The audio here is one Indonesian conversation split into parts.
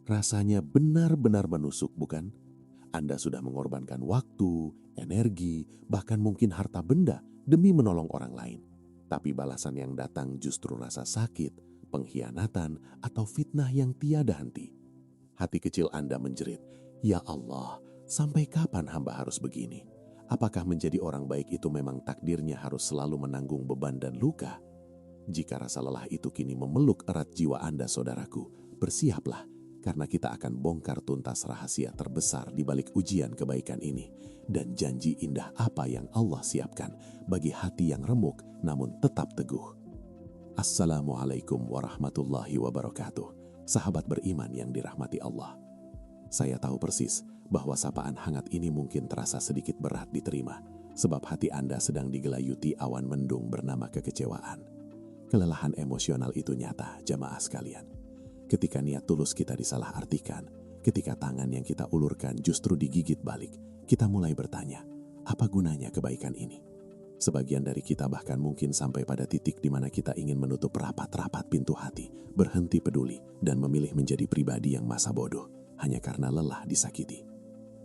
Rasanya benar-benar menusuk, bukan? Anda sudah mengorbankan waktu, energi, bahkan mungkin harta benda demi menolong orang lain. Tapi balasan yang datang justru rasa sakit, pengkhianatan, atau fitnah yang tiada henti. Hati kecil Anda menjerit, "Ya Allah, sampai kapan hamba harus begini? Apakah menjadi orang baik itu memang takdirnya harus selalu menanggung beban dan luka?" Jika rasa lelah itu kini memeluk erat jiwa Anda, saudaraku, bersiaplah, karena kita akan bongkar tuntas rahasia terbesar di balik ujian kebaikan ini dan janji indah apa yang Allah siapkan bagi hati yang remuk namun tetap teguh. Assalamualaikum warahmatullahi wabarakatuh, sahabat beriman yang dirahmati Allah. Saya tahu persis bahwa sapaan hangat ini mungkin terasa sedikit berat diterima, sebab hati Anda sedang digelayuti awan mendung bernama kekecewaan. Kelelahan emosional itu nyata, jamaah sekalian. Ketika niat tulus kita disalahartikan, ketika tangan yang kita ulurkan justru digigit balik, kita mulai bertanya, apa gunanya kebaikan ini? Sebagian dari kita bahkan mungkin sampai pada titik di mana kita ingin menutup rapat-rapat pintu hati, berhenti peduli, dan memilih menjadi pribadi yang masa bodoh, hanya karena lelah disakiti.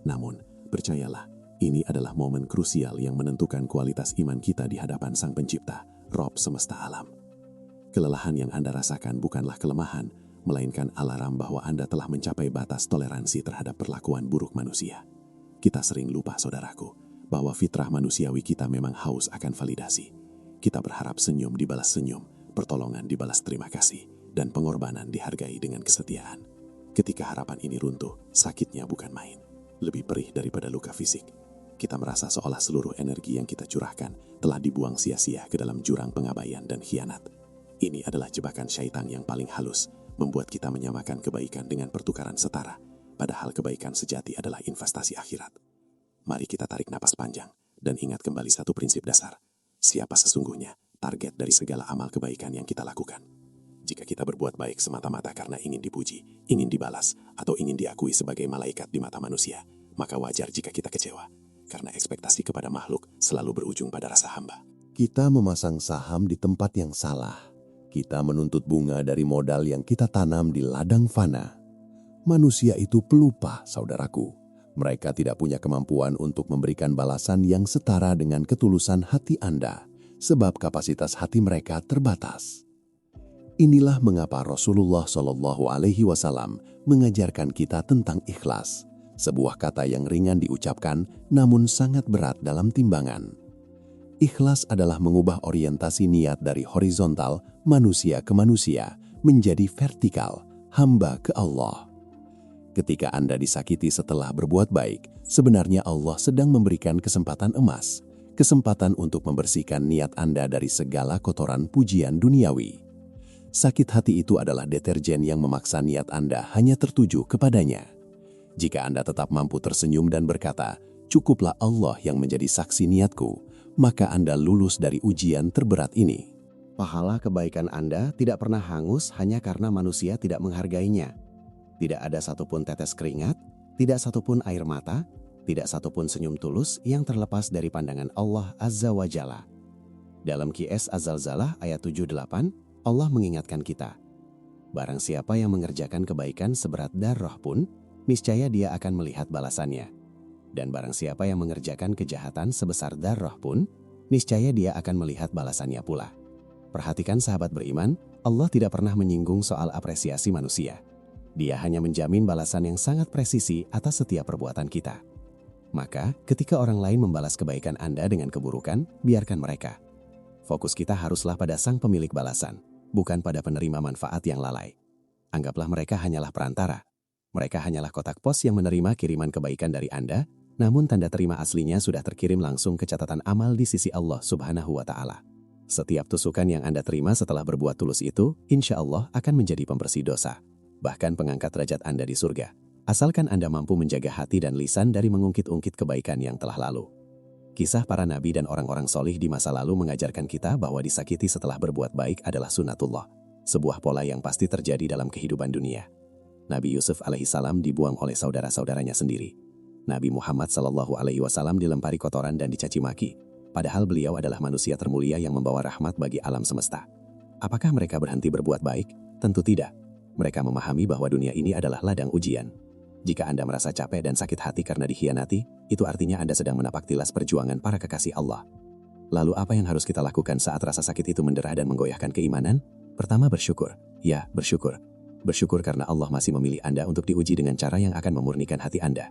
Namun, percayalah, ini adalah momen krusial yang menentukan kualitas iman kita di hadapan Sang Pencipta, Rob semesta alam. Kelelahan yang Anda rasakan bukanlah kelemahan, melainkan alarm bahwa Anda telah mencapai batas toleransi terhadap perlakuan buruk manusia. Kita sering lupa, saudaraku, bahwa fitrah manusiawi kita memang haus akan validasi. Kita berharap senyum dibalas senyum, pertolongan dibalas terima kasih, dan pengorbanan dihargai dengan kesetiaan. Ketika harapan ini runtuh, sakitnya bukan main. Lebih perih daripada luka fisik. Kita merasa seolah seluruh energi yang kita curahkan telah dibuang sia-sia ke dalam jurang pengabaian dan khianat. Ini adalah jebakan syaitan yang paling halus, membuat kita menyamakan kebaikan dengan pertukaran setara, padahal kebaikan sejati adalah investasi akhirat. Mari kita tarik napas panjang dan ingat kembali satu prinsip dasar. Siapa sesungguhnya target dari segala amal kebaikan yang kita lakukan? Jika kita berbuat baik semata-mata karena ingin dipuji, ingin dibalas, atau ingin diakui sebagai malaikat di mata manusia, maka wajar jika kita kecewa, karena ekspektasi kepada makhluk selalu berujung pada rasa hamba. Kita memasang saham di tempat yang salah. Kita menuntut bunga dari modal yang kita tanam di ladang fana. Manusia itu pelupa, saudaraku. Mereka tidak punya kemampuan untuk memberikan balasan yang setara dengan ketulusan hati Anda, sebab kapasitas hati mereka terbatas. Inilah mengapa Rasulullah SAW mengajarkan kita tentang ikhlas, sebuah kata yang ringan diucapkan namun sangat berat dalam timbangan. Ikhlas adalah mengubah orientasi niat dari horizontal, manusia ke manusia, menjadi vertikal, hamba ke Allah. Ketika Anda disakiti setelah berbuat baik, sebenarnya Allah sedang memberikan kesempatan emas, kesempatan untuk membersihkan niat Anda dari segala kotoran pujian duniawi. Sakit hati itu adalah deterjen yang memaksa niat Anda hanya tertuju kepadanya. Jika Anda tetap mampu tersenyum dan berkata, "Cukuplah Allah yang menjadi saksi niatku," maka Anda lulus dari ujian terberat ini. Pahala kebaikan Anda tidak pernah hangus hanya karena manusia tidak menghargainya. Tidak ada satupun tetes keringat, tidak satupun air mata, tidak satupun senyum tulus yang terlepas dari pandangan Allah Azza wa Jalla. Dalam Qiyas Az-Zalzalah ayat 78, Allah mengingatkan kita, barang siapa yang mengerjakan kebaikan seberat darah pun, niscaya dia akan melihat balasannya. Dan barang siapa yang mengerjakan kejahatan sebesar darah pun, niscaya dia akan melihat balasannya pula. Perhatikan sahabat beriman, Allah tidak pernah menyinggung soal apresiasi manusia. Dia hanya menjamin balasan yang sangat presisi atas setiap perbuatan kita. Maka, ketika orang lain membalas kebaikan Anda dengan keburukan, biarkan mereka. Fokus kita haruslah pada sang pemilik balasan, bukan pada penerima manfaat yang lalai. Anggaplah mereka hanyalah perantara. Mereka hanyalah kotak pos yang menerima kiriman kebaikan dari Anda, namun tanda terima aslinya sudah terkirim langsung ke catatan amal di sisi Allah Subhanahu wa Ta'ala. Setiap tusukan yang Anda terima setelah berbuat tulus itu, insya Allah akan menjadi pembersih dosa, bahkan pengangkat derajat Anda di surga, asalkan Anda mampu menjaga hati dan lisan dari mengungkit-ungkit kebaikan yang telah lalu. Kisah para nabi dan orang-orang solih di masa lalu mengajarkan kita bahwa disakiti setelah berbuat baik adalah sunatullah, sebuah pola yang pasti terjadi dalam kehidupan dunia. Nabi Yusuf alaihissalam dibuang oleh saudara-saudaranya sendiri. Nabi Muhammad SAW dilempari kotoran dan dicaci maki, padahal beliau adalah manusia termulia yang membawa rahmat bagi alam semesta. Apakah mereka berhenti berbuat baik? Tentu tidak. Mereka memahami bahwa dunia ini adalah ladang ujian. Jika Anda merasa capek dan sakit hati karena dikhianati, itu artinya Anda sedang menapak tilas perjuangan para kekasih Allah. Lalu apa yang harus kita lakukan saat rasa sakit itu mendera dan menggoyahkan keimanan? Pertama, bersyukur. Ya, bersyukur. Bersyukur karena Allah masih memilih Anda untuk diuji dengan cara yang akan memurnikan hati Anda.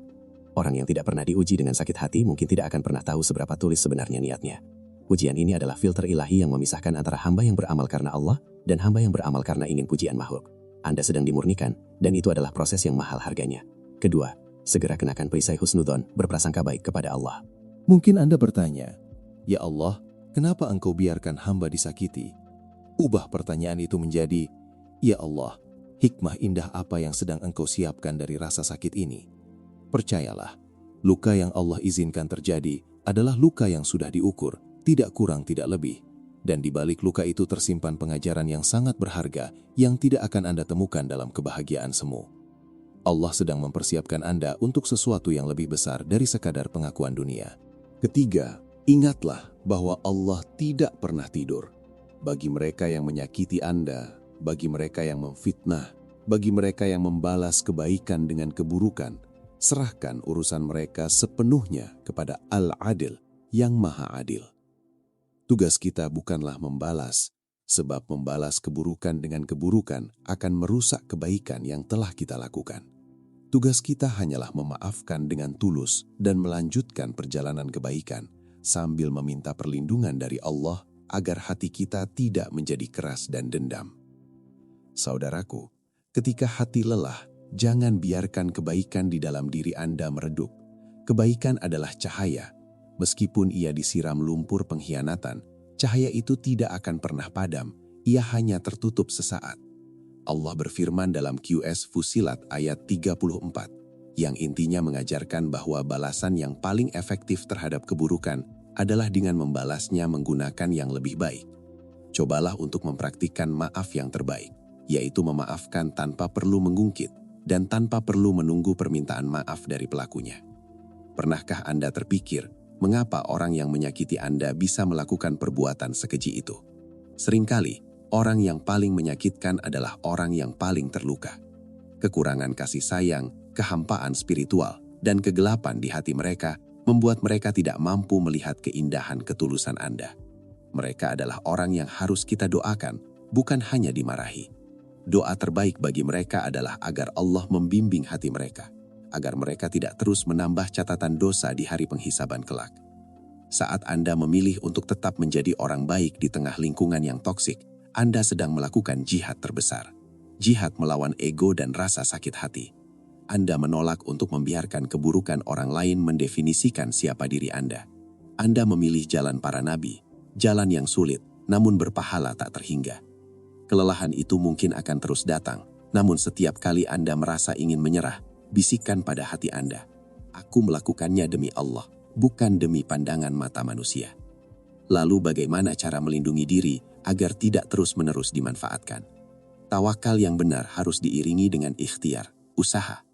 Orang yang tidak pernah diuji dengan sakit hati mungkin tidak akan pernah tahu seberapa tulis sebenarnya niatnya. Ujian ini adalah filter ilahi yang memisahkan antara hamba yang beramal karena Allah dan hamba yang beramal karena ingin pujian makhluk. Anda sedang dimurnikan, dan itu adalah proses yang mahal harganya. Kedua, segera kenakan perisai husnudzon, berprasangka baik kepada Allah. Mungkin Anda bertanya, "Ya Allah, kenapa Engkau biarkan hamba disakiti?" Ubah pertanyaan itu menjadi, "Ya Allah, hikmah indah apa yang sedang Engkau siapkan dari rasa sakit ini?" Percayalah, luka yang Allah izinkan terjadi adalah luka yang sudah diukur, tidak kurang tidak lebih. Dan di balik luka itu tersimpan pengajaran yang sangat berharga yang tidak akan Anda temukan dalam kebahagiaan semu. Allah sedang mempersiapkan Anda untuk sesuatu yang lebih besar dari sekadar pengakuan dunia. Ketiga, ingatlah bahwa Allah tidak pernah tidur. Bagi mereka yang menyakiti Anda, bagi mereka yang memfitnah, bagi mereka yang membalas kebaikan dengan keburukan, serahkan urusan mereka sepenuhnya kepada Al-Adil yang Maha Adil. Tugas kita bukanlah membalas, sebab membalas keburukan dengan keburukan akan merusak kebaikan yang telah kita lakukan. Tugas kita hanyalah memaafkan dengan tulus dan melanjutkan perjalanan kebaikan sambil meminta perlindungan dari Allah agar hati kita tidak menjadi keras dan dendam. Saudaraku, ketika hati lelah, jangan biarkan kebaikan di dalam diri Anda meredup. Kebaikan adalah cahaya. Meskipun ia disiram lumpur pengkhianatan, cahaya itu tidak akan pernah padam, ia hanya tertutup sesaat. Allah berfirman dalam QS Fusilat ayat 34, yang intinya mengajarkan bahwa balasan yang paling efektif terhadap keburukan adalah dengan membalasnya menggunakan yang lebih baik. Cobalah untuk mempraktikkan maaf yang terbaik, yaitu memaafkan tanpa perlu mengungkit dan tanpa perlu menunggu permintaan maaf dari pelakunya. Pernahkah Anda terpikir, mengapa orang yang menyakiti Anda bisa melakukan perbuatan sekeji itu? Seringkali, orang yang paling menyakitkan adalah orang yang paling terluka. Kekurangan kasih sayang, kehampaan spiritual, dan kegelapan di hati mereka membuat mereka tidak mampu melihat keindahan ketulusan Anda. Mereka adalah orang yang harus kita doakan, bukan hanya dimarahi. Doa terbaik bagi mereka adalah agar Allah membimbing hati mereka, agar mereka tidak terus menambah catatan dosa di hari penghisaban kelak. Saat Anda memilih untuk tetap menjadi orang baik di tengah lingkungan yang toksik, Anda sedang melakukan jihad terbesar. Jihad melawan ego dan rasa sakit hati. Anda menolak untuk membiarkan keburukan orang lain mendefinisikan siapa diri Anda. Anda memilih jalan para nabi, jalan yang sulit, namun berpahala tak terhingga. Kelelahan itu mungkin akan terus datang, namun setiap kali Anda merasa ingin menyerah, bisikan pada hati Anda, "Aku melakukannya demi Allah, bukan demi pandangan mata manusia." Lalu bagaimana cara melindungi diri agar tidak terus-menerus dimanfaatkan? Tawakal yang benar harus diiringi dengan ikhtiar, usaha.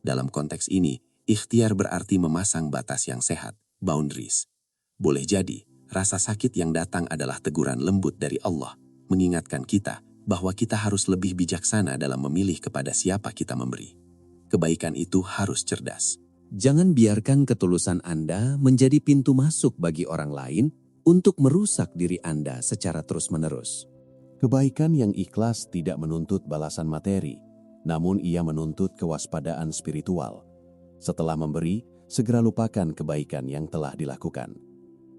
Dalam konteks ini, ikhtiar berarti memasang batas yang sehat, boundaries. Boleh jadi, rasa sakit yang datang adalah teguran lembut dari Allah, mengingatkan kita bahwa kita harus lebih bijaksana dalam memilih kepada siapa kita memberi. Kebaikan itu harus cerdas. Jangan biarkan ketulusan Anda menjadi pintu masuk bagi orang lain untuk merusak diri Anda secara terus-menerus. Kebaikan yang ikhlas tidak menuntut balasan materi, namun ia menuntut kewaspadaan spiritual. Setelah memberi, segera lupakan kebaikan yang telah dilakukan.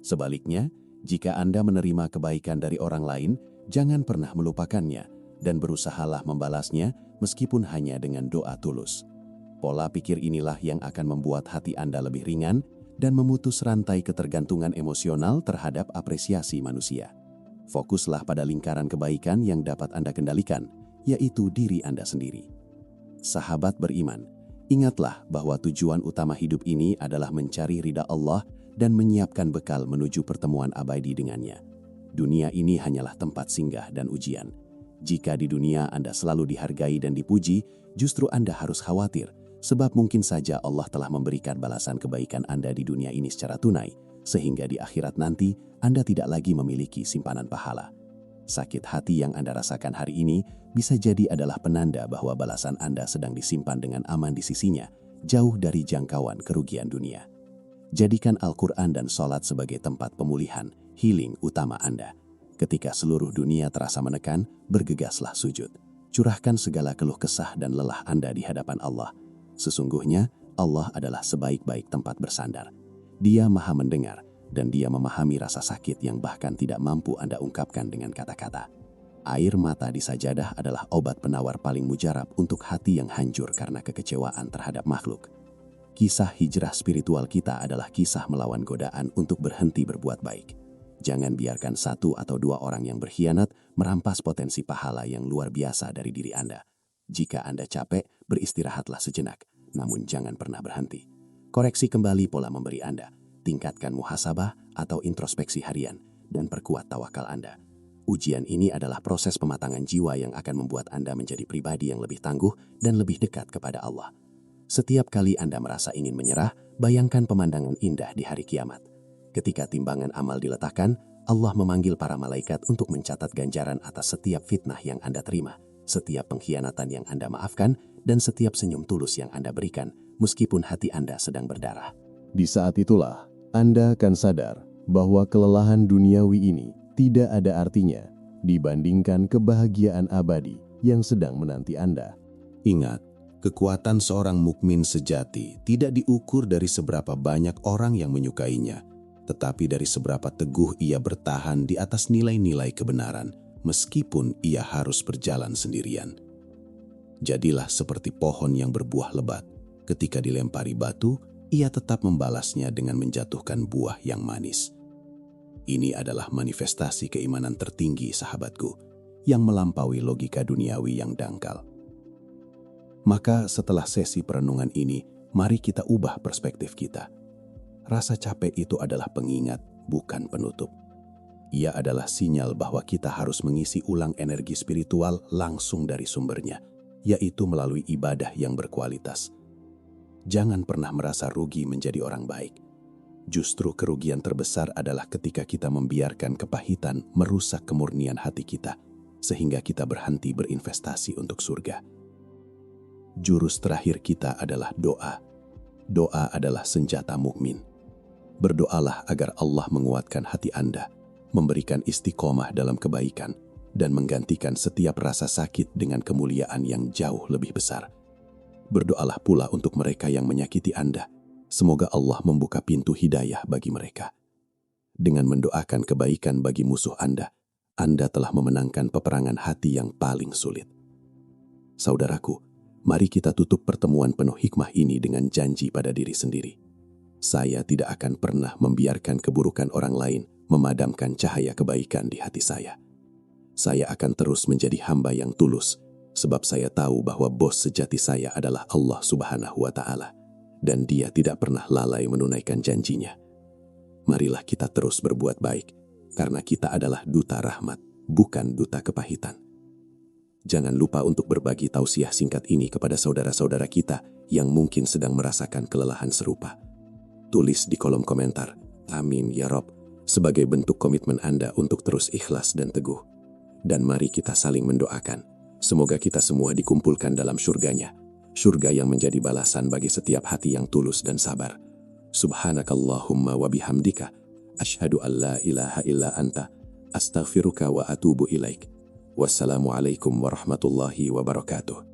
Sebaliknya, jika Anda menerima kebaikan dari orang lain, jangan pernah melupakannya dan berusahalah membalasnya meskipun hanya dengan doa tulus. Pola pikir inilah yang akan membuat hati Anda lebih ringan dan memutus rantai ketergantungan emosional terhadap apresiasi manusia. Fokuslah pada lingkaran kebaikan yang dapat Anda kendalikan, yaitu diri Anda sendiri. Sahabat beriman, ingatlah bahwa tujuan utama hidup ini adalah mencari ridha Allah dan menyiapkan bekal menuju pertemuan abadi dengannya. Dunia ini hanyalah tempat singgah dan ujian. Jika di dunia Anda selalu dihargai dan dipuji, justru Anda harus khawatir, sebab mungkin saja Allah telah memberikan balasan kebaikan Anda di dunia ini secara tunai, sehingga di akhirat nanti Anda tidak lagi memiliki simpanan pahala. Sakit hati yang Anda rasakan hari ini bisa jadi adalah penanda bahwa balasan Anda sedang disimpan dengan aman di sisinya, jauh dari jangkauan kerugian dunia. Jadikan Al-Quran dan sholat sebagai tempat pemulihan, healing utama Anda. Ketika seluruh dunia terasa menekan, bergegaslah sujud. Curahkan segala keluh kesah dan lelah Anda di hadapan Allah. Sesungguhnya, Allah adalah sebaik-baik tempat bersandar. Dia Maha mendengar, dan Dia memahami rasa sakit yang bahkan tidak mampu Anda ungkapkan dengan kata-kata. Air mata di sajadah adalah obat penawar paling mujarab untuk hati yang hancur karena kekecewaan terhadap makhluk. Kisah hijrah spiritual kita adalah kisah melawan godaan untuk berhenti berbuat baik. Jangan biarkan satu atau dua orang yang berkhianat merampas potensi pahala yang luar biasa dari diri Anda. Jika Anda capek, beristirahatlah sejenak, namun jangan pernah berhenti. Koreksi kembali pola memberi Anda. Tingkatkan muhasabah atau introspeksi harian, dan perkuat tawakal Anda. Ujian ini adalah proses pematangan jiwa yang akan membuat Anda menjadi pribadi yang lebih tangguh dan lebih dekat kepada Allah. Setiap kali Anda merasa ingin menyerah, bayangkan pemandangan indah di hari kiamat. Ketika timbangan amal diletakkan, Allah memanggil para malaikat untuk mencatat ganjaran atas setiap fitnah yang Anda terima, setiap pengkhianatan yang Anda maafkan, dan setiap senyum tulus yang Anda berikan, meskipun hati Anda sedang berdarah. Di saat itulah, Anda akan sadar bahwa kelelahan duniawi ini tidak ada artinya dibandingkan kebahagiaan abadi yang sedang menanti Anda. Ingat, kekuatan seorang mukmin sejati tidak diukur dari seberapa banyak orang yang menyukainya, tetapi dari seberapa teguh ia bertahan di atas nilai-nilai kebenaran, meskipun ia harus berjalan sendirian. Jadilah seperti pohon yang berbuah lebat. Ketika dilempari batu, ia tetap membalasnya dengan menjatuhkan buah yang manis. Ini adalah manifestasi keimanan tertinggi, sahabatku, yang melampaui logika duniawi yang dangkal. Maka setelah sesi perenungan ini, mari kita ubah perspektif kita. Rasa capek itu adalah pengingat, bukan penutup. Ia adalah sinyal bahwa kita harus mengisi ulang energi spiritual langsung dari sumbernya, yaitu melalui ibadah yang berkualitas. Jangan pernah merasa rugi menjadi orang baik. Justru kerugian terbesar adalah ketika kita membiarkan kepahitan merusak kemurnian hati kita, sehingga kita berhenti berinvestasi untuk surga. Jurus terakhir kita adalah doa. Doa adalah senjata mukmin. Berdoalah agar Allah menguatkan hati Anda, memberikan istiqomah dalam kebaikan, dan menggantikan setiap rasa sakit dengan kemuliaan yang jauh lebih besar. Berdoalah pula untuk mereka yang menyakiti Anda. Semoga Allah membuka pintu hidayah bagi mereka. Dengan mendoakan kebaikan bagi musuh Anda telah memenangkan peperangan hati yang paling sulit. Saudaraku, mari kita tutup pertemuan penuh hikmah ini dengan janji pada diri sendiri. Saya tidak akan pernah membiarkan keburukan orang lain memadamkan cahaya kebaikan di hati saya. Saya akan terus menjadi hamba yang tulus, sebab saya tahu bahwa bos sejati saya adalah Allah Subhanahu wa Ta'ala, dan Dia tidak pernah lalai menunaikan janjinya. Marilah kita terus berbuat baik, karena kita adalah duta rahmat, bukan duta kepahitan. Jangan lupa untuk berbagi tausiah singkat ini kepada saudara-saudara kita yang mungkin sedang merasakan kelelahan serupa. Tulis di kolom komentar, amin ya Rob, sebagai bentuk komitmen Anda untuk terus ikhlas dan teguh. Dan mari kita saling mendoakan. Semoga kita semua dikumpulkan dalam surganya. Surga yang menjadi balasan bagi setiap hati yang tulus dan sabar. Subhanakallahumma wa bihamdika. Asyhadu an la ilaha illa anta. Astaghfiruka wa atubu ilaik. Wassalamualaikum warahmatullahi wabarakatuh.